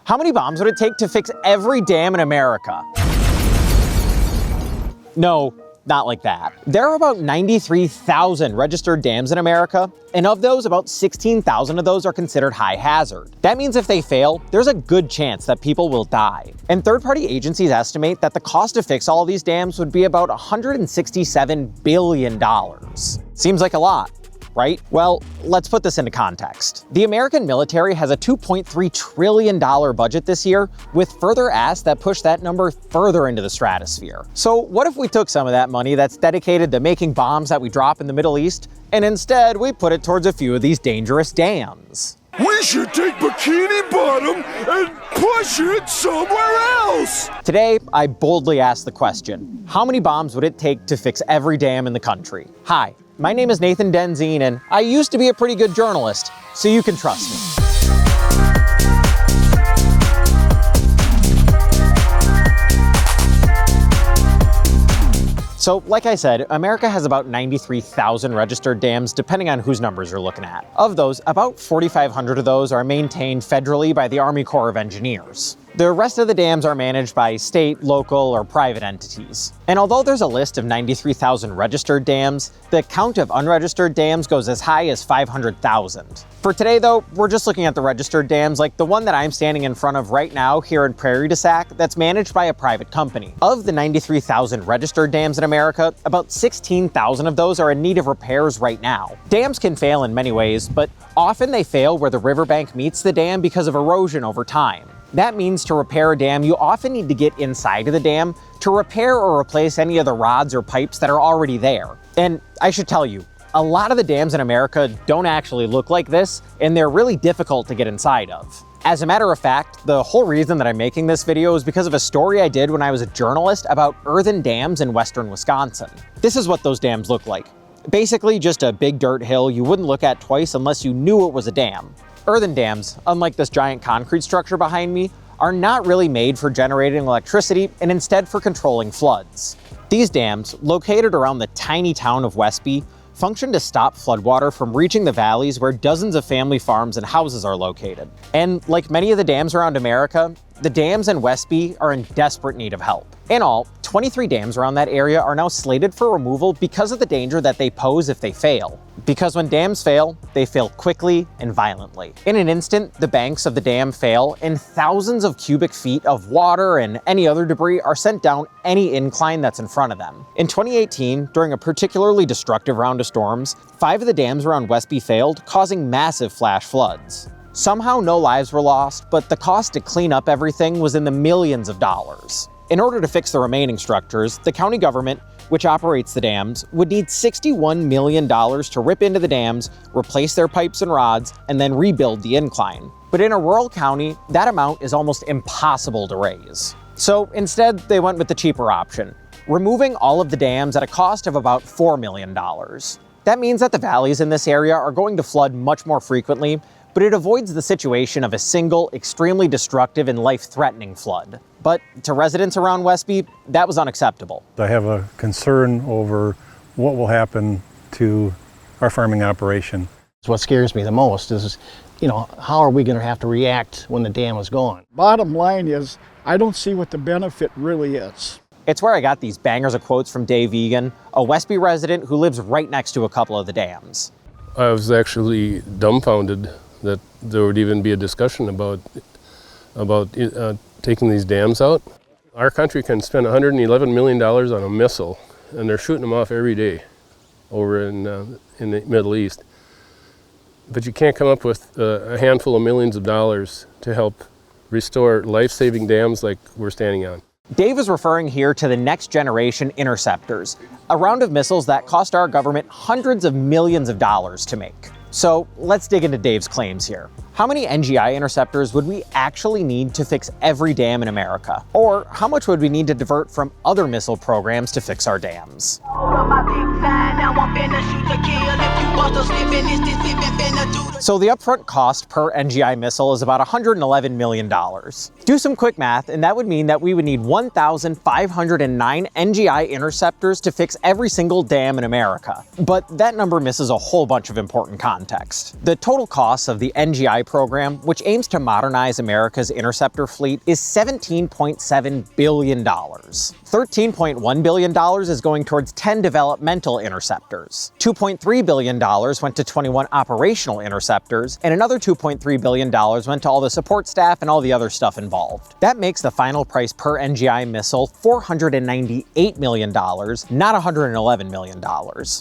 How many bombs would it take to fix every dam in America? No, not like that. There are about 93,000 registered dams in America, and of those, about 16,000 of those are considered high hazard. That means if they fail, there's a good chance that people will die. And third-party agencies estimate that the cost to fix all of these dams would be about $167 billion. Seems like a lot, right? Well, let's put this into context. The American military has a $2.3 trillion budget this year, with further asks that push that number further into the stratosphere. So what if we took some of that money that's dedicated to making bombs that we drop in the Middle East, and instead we put it towards a few of these dangerous dams? We should take Bikini Bottom and push it somewhere else! Today, I boldly ask the question, how many bombs would it take to fix every dam in the country? Hi, my name is Nathan Denzine, and I used to be a pretty good journalist, so you can trust me. So, like I said, America has about 93,000 registered dams, depending on whose numbers you're looking at. Of those, about 4,500 of those are maintained federally by the Army Corps of Engineers. The rest of the dams are managed by state, local, or private entities. And although there's a list of 93,000 registered dams, the count of unregistered dams goes as high as 500,000. For today, though, we're just looking at the registered dams, like the one that I'm standing in front of right now here in Prairie du Sac, that's managed by a private company. Of the 93,000 registered dams in America, about 16,000 of those are in need of repairs right now. Dams can fail in many ways, but often they fail where the riverbank meets the dam because of erosion over time. That means to repair a dam, you often need to get inside of the dam to repair or replace any of the rods or pipes that are already there. And I should tell you, a lot of the dams in America don't actually look like this, and they're really difficult to get inside of. As a matter of fact, the whole reason that I'm making this video is because of a story I did when I was a journalist about earthen dams in western Wisconsin. This is what those dams look like. Basically just a big dirt hill you wouldn't look at twice unless you knew it was a dam. Earthen dams, unlike this giant concrete structure behind me, are not really made for generating electricity and instead for controlling floods. These dams, located around the tiny town of Westby, function to stop floodwater from reaching the valleys where dozens of family farms and houses are located. And like many of the dams around America, the dams in Westby are in desperate need of help. In all, 23 dams around that area are now slated for removal because of the danger that they pose if they fail. Because when dams fail, they fail quickly and violently. In an instant, the banks of the dam fail and thousands of cubic feet of water and any other debris are sent down any incline that's in front of them. In 2018, during a particularly destructive round of storms, 5 of the dams around Westby failed, causing massive flash floods. Somehow no lives were lost, but the cost to clean up everything was in the millions of dollars. In order to fix the remaining structures, the county government, which operates the dams, would need $61 million to rip into the dams, replace their pipes and rods, and then rebuild the incline. But in a rural county, that amount is almost impossible to raise. So instead, they went with the cheaper option, removing all of the dams at a cost of about $4 million. That means that the valleys in this area are going to flood much more frequently, but it avoids the situation of a single, extremely destructive and life-threatening flood. But to residents around Westby, that was unacceptable. I have a concern over what will happen to our farming operation. What scares me the most is, how are we going to have to react when the dam is gone? Bottom line is, I don't see what the benefit really is. It's where I got these bangers of quotes from Dave Egan, a Westby resident who lives right next to a couple of the dams. I was actually dumbfounded that there would even be a discussion about taking these dams out. Our country can spend $111 million on a missile, and they're shooting them off every day over in the Middle East. But you can't come up with a handful of millions of dollars to help restore life-saving dams like we're standing on. Dave is referring here to the next generation interceptors, a round of missiles that cost our government hundreds of millions of dollars to make. So let's dig into Dave's claims here. How many NGI interceptors would we actually need to fix every dam in America? Or how much would we need to divert from other missile programs to fix our dams? So the upfront cost per NGI missile is about $111 million. Do some quick math, and that would mean that we would need 1,509 NGI interceptors to fix every single dam in America. But that number misses a whole bunch of important context. The total cost of the NGI program, which aims to modernize America's interceptor fleet, is $17.7 billion. $13.1 billion is going towards 10 developmental interceptors. $2.3 billion went to 21 operational interceptors, and another $2.3 billion went to all the support staff and all the other stuff involved. That makes the final price per NGI missile $498 million, not $111 million.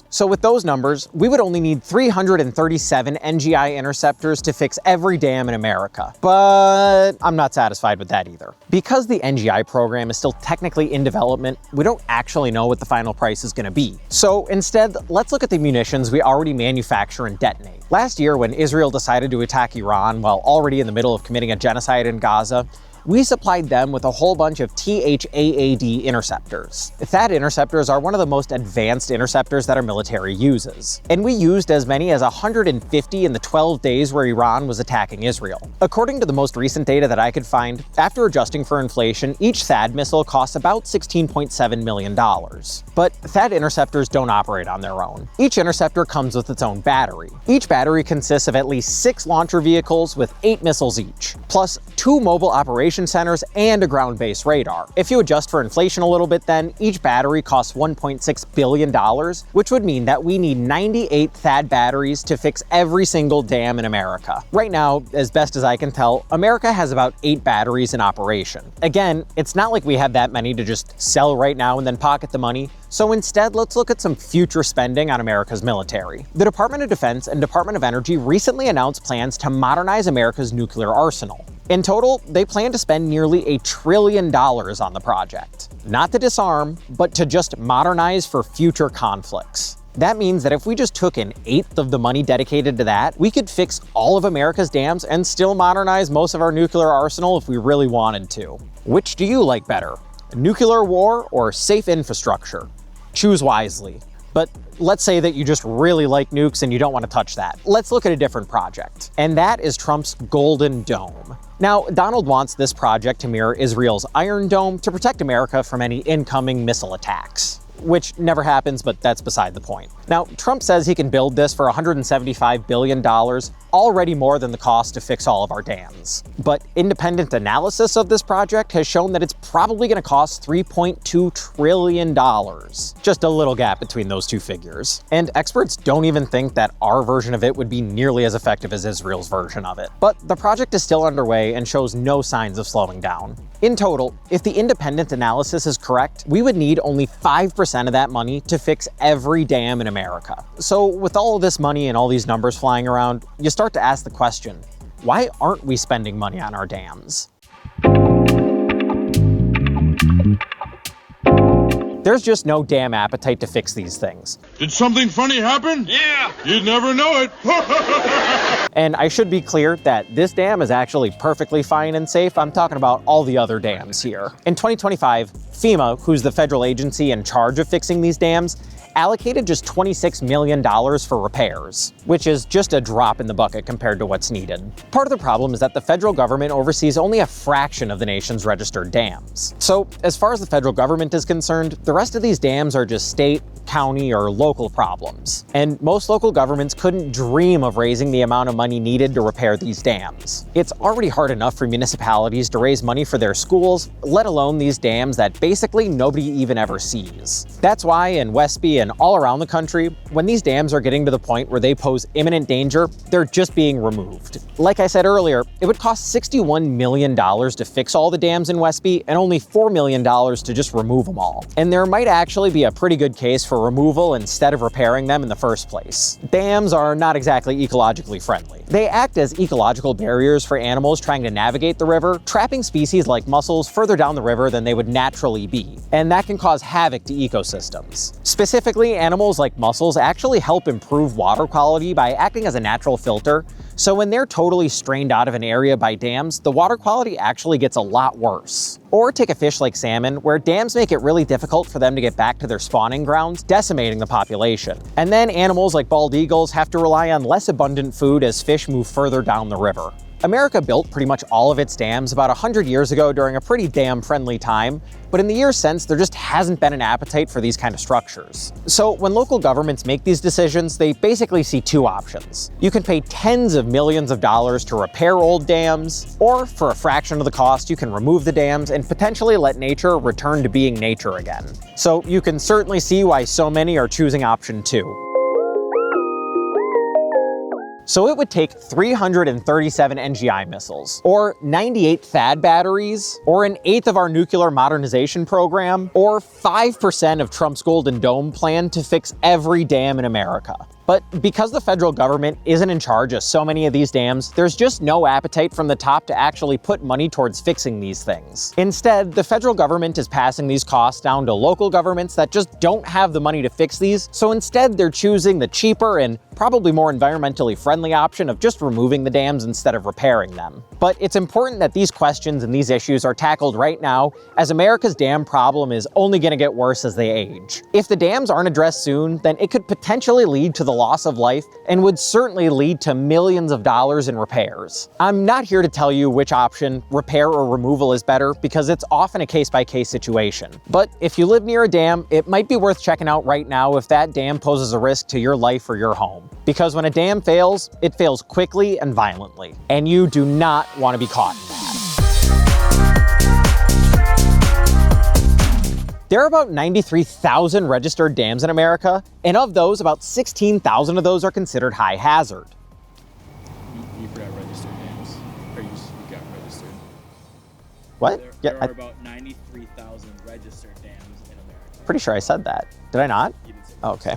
So with those numbers, we would only need 337 NGI interceptors to fix every dam in America. But I'm not satisfied with that either. Because the NGI program is still technically in development, we don't actually know what the final price is going to be. So instead, let's look at the munitions we already manufacture and detonate. Last year, when Israel decided to attack Iran while already in the middle of committing a genocide in Gaza, we supplied them with a whole bunch of THAAD interceptors. THAAD interceptors are one of the most advanced interceptors that our military uses, and we used as many as 150 in the 12 days where Iran was attacking Israel. According to the most recent data that I could find, after adjusting for inflation, each THAAD missile costs about $16.7 million. But THAAD interceptors don't operate on their own. Each interceptor comes with its own battery. Each battery consists of at least 6 launcher vehicles with 8 missiles each, plus 2 mobile operations centers and a ground-based radar. If you adjust for inflation a little bit then, each battery costs $1.6 billion, which would mean that we need 98 THAAD batteries to fix every single dam in America. Right now, as best as I can tell, America has about 8 batteries in operation. Again, it's not like we have that many to just sell right now and then pocket the money. So instead, let's look at some future spending on America's military. The Department of Defense and Department of Energy recently announced plans to modernize America's nuclear arsenal. In total, they plan to spend nearly $1 trillion on the project. Not to disarm, but to just modernize for future conflicts. That means that if we just took 1/8 of the money dedicated to that, we could fix all of America's dams and still modernize most of our nuclear arsenal if we really wanted to. Which do you like better? Nuclear war or safe infrastructure? Choose wisely. But let's say that you just really like nukes and you don't want to touch that. Let's look at a different project. And that is Trump's Golden Dome. Now, Donald wants this project to mirror Israel's Iron Dome to protect America from any incoming missile attacks. Which never happens, but that's beside the point. Now, Trump says he can build this for $175 billion, already more than the cost to fix all of our dams. But independent analysis of this project has shown that it's probably going to cost $3.2 trillion. Just a little gap between those two figures. And experts don't even think that our version of it would be nearly as effective as Israel's version of it. But the project is still underway and shows no signs of slowing down. In total, if the independent analysis is correct, we would need only 5% of that money to fix every dam in America. So with all of this money and all these numbers flying around, you start to ask the question, why aren't we spending money on our dams? There's just no damn appetite to fix these things. Did something funny happen? Yeah! You'd never know it. And I should be clear that this dam is actually perfectly fine and safe. I'm talking about all the other dams here. In 2025, FEMA, who's the federal agency in charge of fixing these dams, allocated just $26 million for repairs, which is just a drop in the bucket compared to what's needed. Part of the problem is that the federal government oversees only a fraction of the nation's registered dams. So as far as the federal government is concerned, the rest of these dams are just state, county, or local problems. And most local governments couldn't dream of raising the amount of money needed to repair these dams. It's already hard enough for municipalities to raise money for their schools, let alone these dams that basically nobody even ever sees. That's why in Westby and all around the country, when these dams are getting to the point where they pose imminent danger, they're just being removed. Like I said earlier, it would cost $61 million to fix all the dams in Westby and only $4 million to just remove them all. And there might actually be a pretty good case for removal instead of repairing them in the first place. Dams are not exactly ecologically friendly. They act as ecological barriers for animals trying to navigate the river, trapping species like mussels further down the river than they would naturally be. And that can cause havoc to ecosystems. Specifically, animals like mussels actually help improve water quality by acting as a natural filter, So when they're totally strained out of an area by dams, the water quality actually gets a lot worse. Or take a fish like salmon, where dams make it really difficult for them to get back to their spawning grounds, decimating the population. And then animals like bald eagles have to rely on less abundant food as fish move further down the river. America built pretty much all of its dams about 100 years ago during a pretty dam-friendly time, but in the years since, there just hasn't been an appetite for these kind of structures. So when local governments make these decisions, they basically see two options. You can pay tens of millions of dollars to repair old dams, or for a fraction of the cost, you can remove the dams and potentially let nature return to being nature again. So you can certainly see why so many are choosing option 2. So it would take 337 NGI missiles, or 98 THAAD batteries, or an eighth of our nuclear modernization program, or 5% of Trump's Golden Dome plan to fix every dam in America. But because the federal government isn't in charge of so many of these dams, there's just no appetite from the top to actually put money towards fixing these things. Instead, the federal government is passing these costs down to local governments that just don't have the money to fix these, so instead they're choosing the cheaper and probably more environmentally friendly option of just removing the dams instead of repairing them. But it's important that these questions and these issues are tackled right now, as America's dam problem is only going to get worse as they age. If the dams aren't addressed soon, then it could potentially lead to the loss of life and would certainly lead to millions of dollars in repairs. I'm not here to tell you which option, repair or removal, is better, because it's often a case-by-case situation. But if you live near a dam, it might be worth checking out right now if that dam poses a risk to your life or your home. Because when a dam fails, it fails quickly and violently. And you do not want to be caught in that. There are about 93,000 registered dams in America, and of those, about 16,000 of those are considered high hazard. You forgot registered dams. Or you got registered. What? There are about 93,000 registered dams in America. Pretty sure I said that. Did I not? You didn't say Oh, okay.